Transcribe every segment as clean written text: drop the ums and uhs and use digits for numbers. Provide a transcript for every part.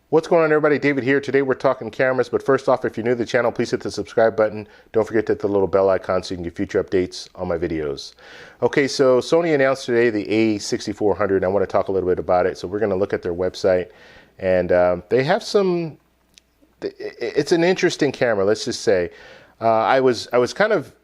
What's going on, everybody? David here. Today we're talking cameras, but first off, if you're new to the channel, please hit the subscribe button. Don't forget to hit the little bell icon so you can get future updates on my videos. Okay, so Sony announced today the A6400, and I want to talk a little bit about it. So we're going to look at their website, and they have some, it's an interesting camera, let's just say. I was kind of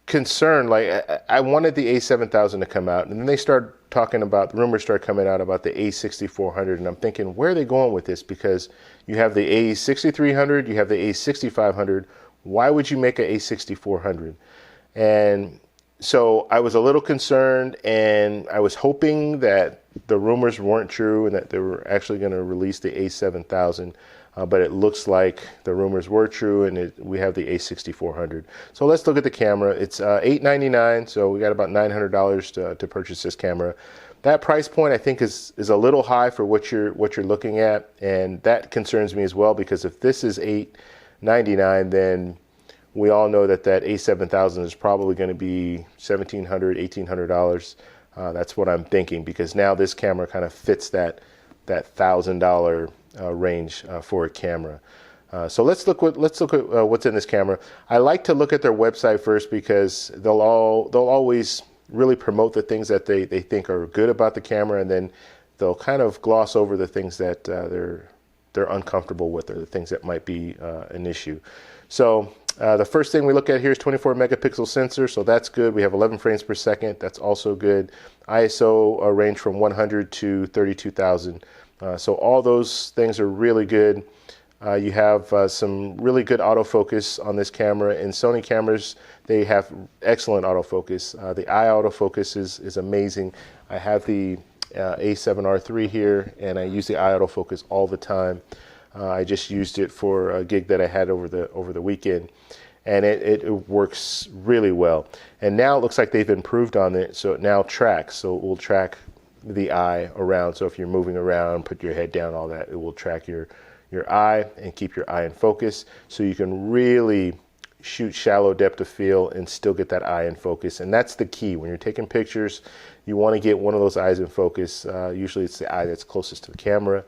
concerned, like I wanted the A7000 to come out, and then they started talking about, the rumors started coming out about the A6400, and I'm thinking, where are they going with this? Because you have the A6300, you have the A6500, why would you make an A6400? And so I was a little concerned, and I was hoping that the rumors weren't true and that they were actually going to release the A7000. But it looks like the rumors were true, and we have the A6400. So let's look at the camera. It's $899, so we got about $900 to purchase this camera. That price point, I think, is a little high for what you're looking at, and that concerns me as well, because if this is $899, then we all know that that A7000 is probably going to be $1,700, $1,800. That's what I'm thinking, because now this camera kind of fits that $1,000 range for a camera. So let's look at what's in this camera. I like to look at their website first, because they'll always really promote the things that they think are good about the camera, and then they'll kind of gloss over the things that they're uncomfortable with, or the things that might be an issue. So the first thing we look at here is 24 megapixel sensor, so that's good. We have 11 frames per second. That's also good. ISO range from 100 to 32,000. So all those things are really good. You have some really good autofocus on this camera. In Sony cameras, they have excellent autofocus. The eye autofocus is amazing. I have the A7R III here, and I use the eye autofocus all the time. I just used it for a gig that I had over the weekend, and it works really well. And now it looks like they've improved on it, so it now tracks. So it will track the eye around. So if you're moving around, put your head down, all that, it will track your eye and keep your eye in focus, so you can really shoot shallow depth of field and still get that eye in focus. And that's the key when you're taking pictures. You want to get one of those eyes in focus. Usually it's the eye that's closest to the camera,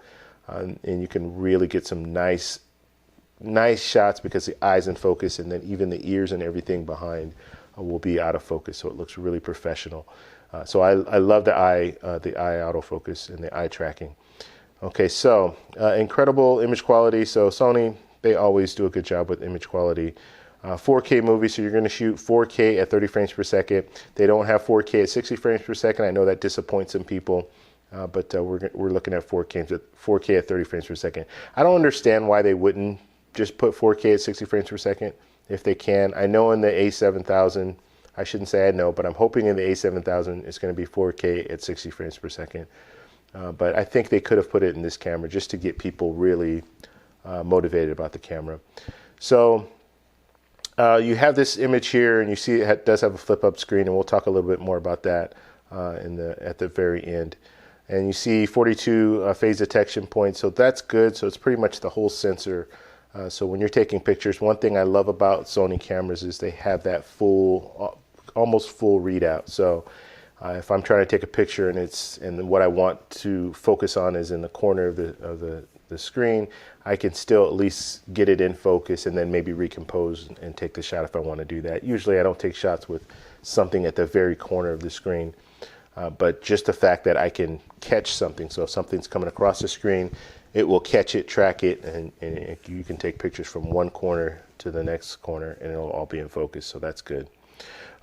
and you can really get some nice shots, because the eye's in focus, and then even the ears and everything behind will be out of focus, so it looks really professional. So I love the eye autofocus and the eye tracking. Okay, so incredible image quality. So Sony, they always do a good job with image quality. 4K movie, so you're going to shoot 4K at 30 frames per second. They don't have 4K at 60 frames per second. I know that disappoints some people, but we're looking at 4K at 30 frames per second. I don't understand why they wouldn't just put 4K at 60 frames per second if they can. I know in the A7000, I shouldn't say I know, but I'm hoping in the A7000 it's going to be 4K at 60 frames per second. But I think they could have put it in this camera just to get people really motivated about the camera. So you have this image here, and you see it does have a flip-up screen, and we'll talk a little bit more about that at the very end. And you see 42 phase detection points, so that's good. So it's pretty much the whole sensor. So when you're taking pictures, one thing I love about Sony cameras is they have that almost full readout. So if I'm trying to take a picture and what I want to focus on is in the corner of the screen, I can still at least get it in focus, and then maybe recompose and take the shot if I want to do that. Usually I don't take shots with something at the very corner of the screen, but just the fact that I can catch something. So if something's coming across the screen, it will catch it, track it, and you can take pictures from one corner to the next corner, and it'll all be in focus, so that's good.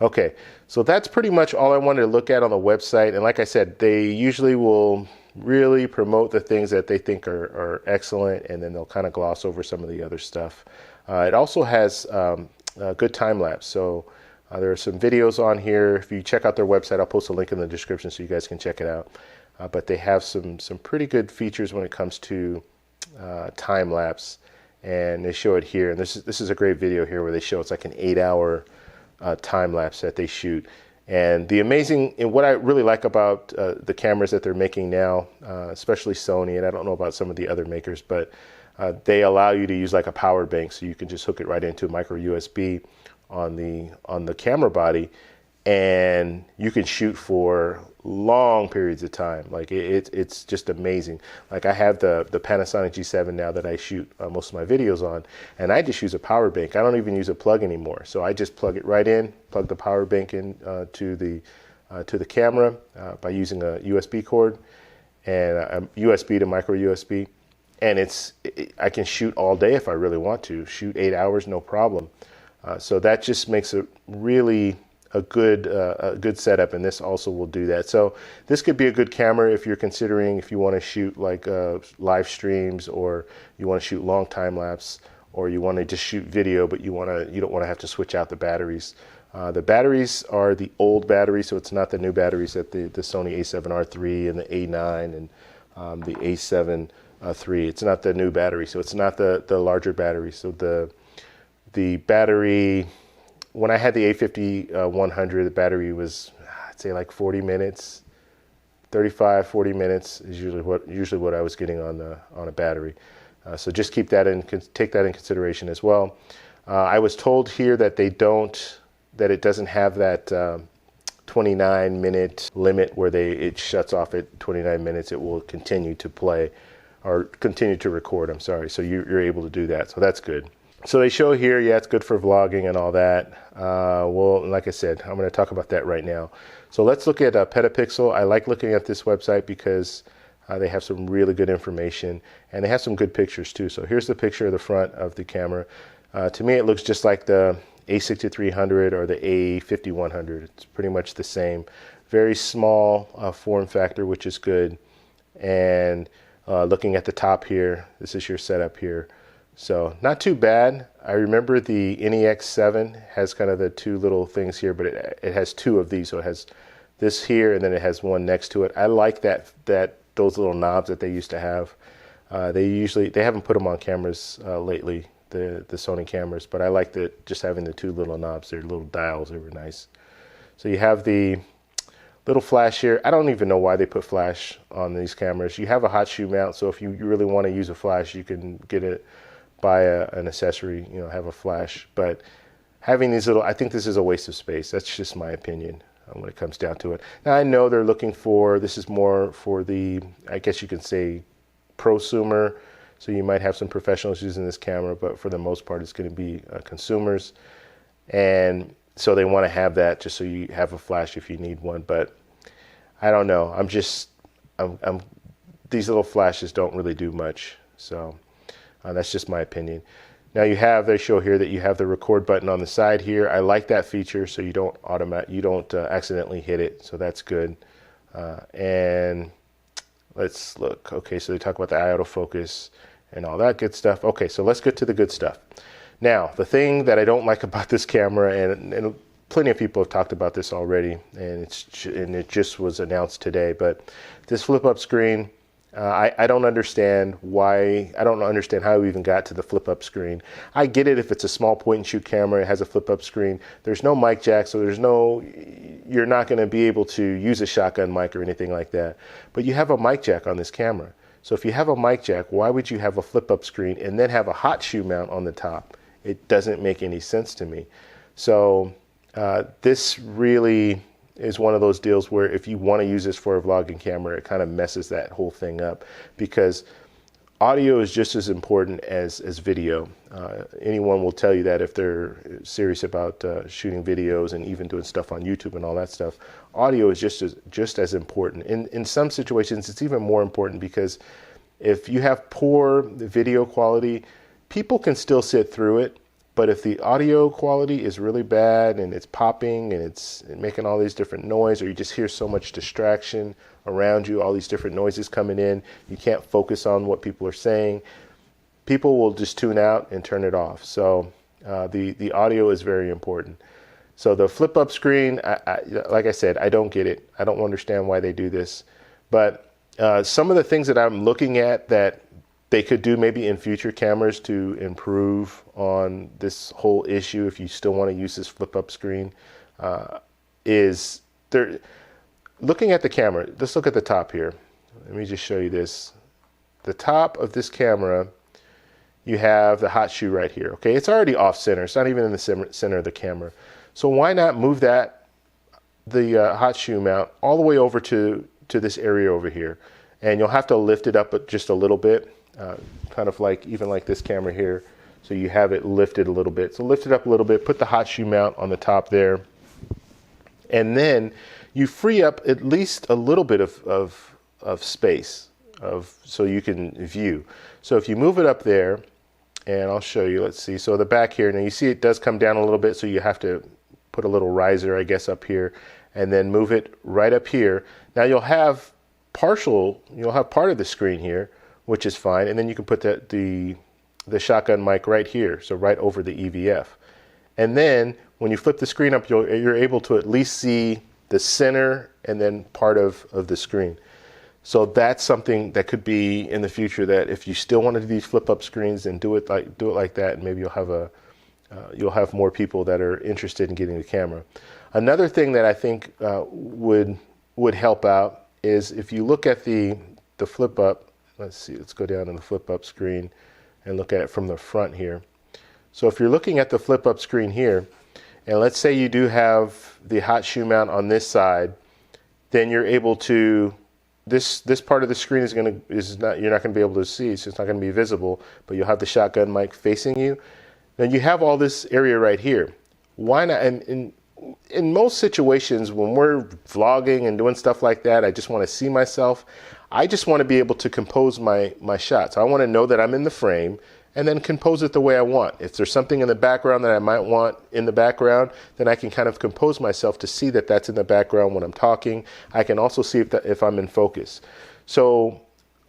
Okay, so that's pretty much all I wanted to look at on the website. And like I said, they usually will really promote the things that they think are excellent, and then they'll kind of gloss over some of the other stuff. It also has a good time lapse. So there are some videos on here. If you check out their website, I'll post a link in the description so you guys can check it out. But they have some pretty good features when it comes to time lapse, and they show it here. And this is a great video here where they show it's like an 8-hour time lapse that they shoot. And what I really like about the cameras that they're making now, especially Sony, and I don't know about some of the other makers, but they allow you to use like a power bank, so you can just hook it right into a micro USB on the camera body, and you can shoot for long periods of time. Like it's just amazing. Like I have the Panasonic G7 now that I shoot most of my videos on, and I just use a power bank. I don't even use a plug anymore. So I just plug it right in, plug the power bank in to the camera by using a USB cord and a USB to micro USB. And I can shoot all day if I really want to. Shoot 8 hours, no problem. So that just makes it really a good setup, and this also will do that. So this could be a good camera if you're considering if you want to shoot like live streams, or you want to shoot long time lapse, or you want to just shoot video, but you don't want to have to switch out the batteries. The batteries are the old batteries, so it's not the new batteries that the Sony A7R3 and the A9 and the A7 III. It's not the new battery, so it's not the larger battery. So the battery, when I had the A5100, the battery was, I'd say like 40 minutes, 35, 40 minutes is usually what I was getting on a battery. So just take that in consideration as well. I was told here that it doesn't have that 29-minute limit where it shuts off at 29 minutes. It will continue to play, or continue to record, I'm sorry. So you're able to do that, so that's good. So they show here, yeah, it's good for vlogging and all that. Well, like I said, I'm going to talk about that right now. So let's look at Petapixel. I like looking at this website because they have some really good information, and they have some good pictures too. So here's the picture of the front of the camera. To me, it looks just like the A6300 or the A5100. It's pretty much the same. Very small form factor, which is good. And looking at the top here, this is your setup here. So not too bad. I remember the NEX7 has kind of the two little things here, but it has two of these. So it has this here, and then it has one next to it. I like those little knobs that they used to have. They haven't put them on cameras lately, the Sony cameras, but I like just having the two little knobs. They're little dials. They were nice. So you have the little flash here. I don't even know why they put flash on these cameras. You have a hot shoe mount, so if you really want to use a flash, you can get it. Buy an accessory, have a flash. But having these I think this is a waste of space. That's just my opinion when it comes down to it. Now I know they're looking this is more for the, I guess you can say, prosumer. So you might have some professionals using this camera, but for the most part it's going to be consumers. And so they want to have that just so you have a flash if you need one. But I don't know. These little flashes don't really do much. So that's just my opinion. Now they show here that you have the record button on the side here. I like that feature, so you don't accidentally hit it. So that's good. And let's look. Okay, so they talk about the autofocus and all that good stuff. Okay, so let's get to the good stuff. Now, the thing that I don't like about this camera, and plenty of people have talked about this already, and it just was announced today, but this flip-up screen. I don't understand why. I don't understand how we even got to the flip-up screen. I get it if it's a small point-and-shoot camera, it has a flip-up screen. There's no mic jack, so you're not going to be able to use a shotgun mic or anything like that. But you have a mic jack on this camera. So if you have a mic jack, why would you have a flip-up screen and then have a hot shoe mount on the top? It doesn't make any sense to me. So this really is one of those deals where if you want to use this for a vlogging camera, it kind of messes that whole thing up, because audio is just as important as video. Anyone will tell you that if they're serious about shooting videos and even doing stuff on YouTube and all that stuff. Audio is just as important. In some situations, it's even more important, because if you have poor video quality, people can still sit through it. But if the audio quality is really bad and it's popping and it's making all these different noise, or you just hear so much distraction around you, all these different noises coming in, you can't focus on what people are saying, people will just tune out and turn it off. So the audio is very important. So the flip-up screen, like I said, I don't get it. I don't understand why they do this. But some of the things that I'm looking at that they could do maybe in future cameras to improve on this whole issue, if you still want to use this flip-up screen, is they're looking at the camera. Let's look at the top here. Let me just show you this. The top of this camera, you have the hot shoe right here. Okay, it's already off center. It's not even in the center of the camera. So why not move that the hot shoe mount all the way over to this area over here, and you'll have to lift it up just a little bit, kind of like even like this camera here. So you have it lifted a little bit. So lift it up a little bit, put the hot shoe mount on the top there, and then you free up at least a little bit of space so you can view. So if you move it up there, and I'll show you, let's see. So the back here, now you see it does come down a little bit, so you have to put a little riser, I guess, up here, and then move it right up here. Now you'll have part of the screen here, which is fine, and then you can put the shotgun mic right here, so right over the EVF. And then when you flip the screen up, you're able to at least see the center and then part of the screen. So that's something that could be in the future, that if you still want to do these flip up screens, then do it like that, and maybe you'll have more people that are interested in getting the camera. Another thing that I think would help out is if you look at the flip up. Let's see, let's go down to the flip up screen and look at it from the front here. So if you're looking at the flip up screen here, and let's say you do have the hot shoe mount on this side, then you're able to, this part of the screen you're not going to be able to see, so it's not going to be visible, but you'll have the shotgun mic facing you. Now you have all this area right here. Why not? And in most situations when we're vlogging and doing stuff like that, I just want to see myself. I just want to be able to compose my shots. I want to know that I'm in the frame and then compose it the way I want. If there's something in the background that I might want in the background, then I can kind of compose myself to see that that's in the background when I'm talking. I can also see if I'm in focus. So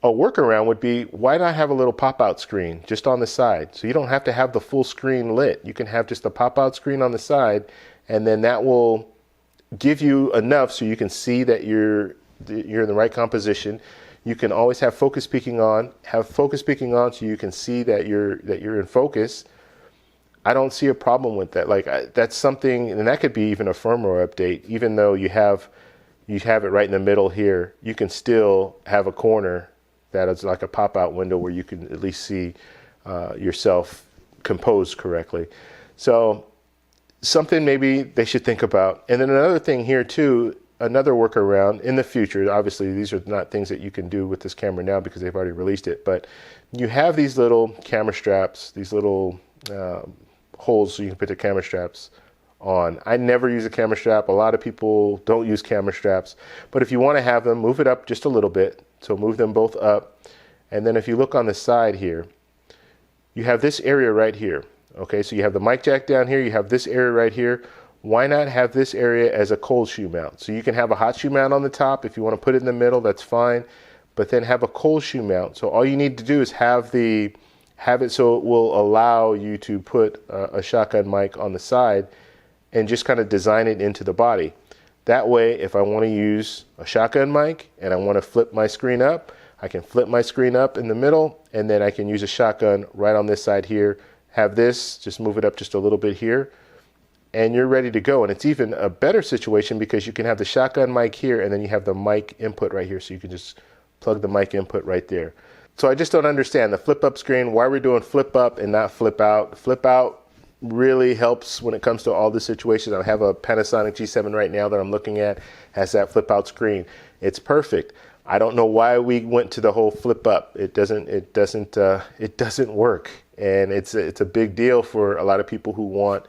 a workaround would be, why not have a little pop-out screen just on the side? So you don't have to have the full screen lit. You can have just a pop-out screen on the side, and then that will give you enough so you can see that you're in the right composition. You can always have focus peaking on, so you can see that you're in focus. I don't see a problem with that. Like that's something, and that could be even a firmware update. Even though you have it right in the middle here, you can still have a corner that is like a pop-out window where you can at least see yourself composed correctly. So something maybe they should think about. And then another thing here too, another workaround in the future, obviously these are not things that you can do with this camera now because they've already released it, but you have these little camera straps, these little holes so you can put the camera straps on. I never use a camera strap. A lot of people don't use camera straps, but if you want to have them, move it up just a little bit. So move them both up. And then if you look on the side here, you have this area right here. Okay, so you have the mic jack down here, you have this area right here. Why not have this area as a cold shoe mount? So you can have a hot shoe mount on the top. If you want to put it in the middle, that's fine. But then have a cold shoe mount. So all you need to do is have it so it will allow you to put a shotgun mic on the side and just kind of design it into the body. That way, if I want to use a shotgun mic and I want to flip my screen up, I can flip my screen up in the middle, and then I can use a shotgun right on this side here. Have this, just move it up just a little bit here, and you're ready to go. And it's even a better situation because you can have the shotgun mic here, and then you have the mic input right here, so you can just plug the mic input right there. So I just don't understand the flip up screen, why we're doing flip up and not flip out. Flip out really helps when it comes to all the situations. I have a Panasonic G7 right now that I'm looking at, has that flip out screen. It's perfect. I don't know why we went to the whole flip up. It doesn't work, and it's a big deal for a lot of people who want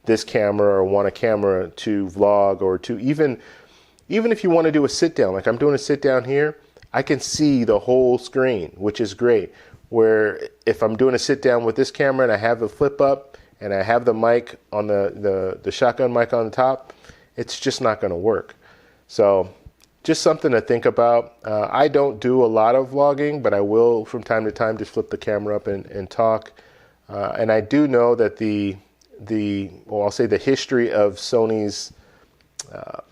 this camera or want a camera to vlog, or to even if you want to do a sit down, like I'm doing a sit down here, I can see the whole screen, which is great. Where if I'm doing a sit down with this camera and I have the flip up and I have the mic on the shotgun mic on the top, it's just not going to work. So just something to think about. I don't do a lot of vlogging, but I will from time to time just flip the camera up and talk. And I do know that I'll say the history of Sony's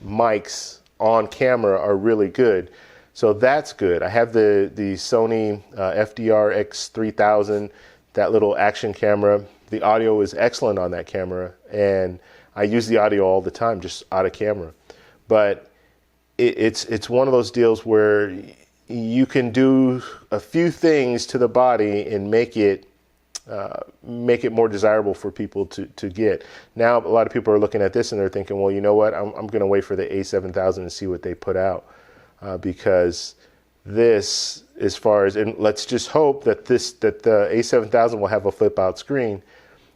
mics on camera are really good. So that's good. I have the Sony FDR X3000, that little action camera. The audio is excellent on that camera, and I use the audio all the time, just out of camera. But it's one of those deals where you can do a few things to the body and make it make it more desirable for people to get. Now, a lot of people are looking at this and they're thinking, well, you know what, I'm going to wait for the A7000 and see what they put out, because this, as far as, and let's just hope that the A7000 will have a flip out screen,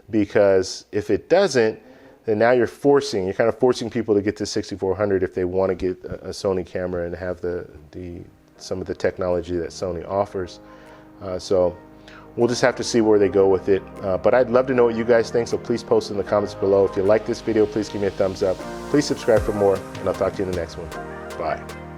because if it doesn't, then now you're kind of forcing people to get to 6400 if they want to get a Sony camera and have some of the technology that Sony offers. So we'll just have to see where they go with it. But I'd love to know what you guys think, so please post in the comments below. If you like this video, please give me a thumbs up. Please subscribe for more, and I'll talk to you in the next one. Bye.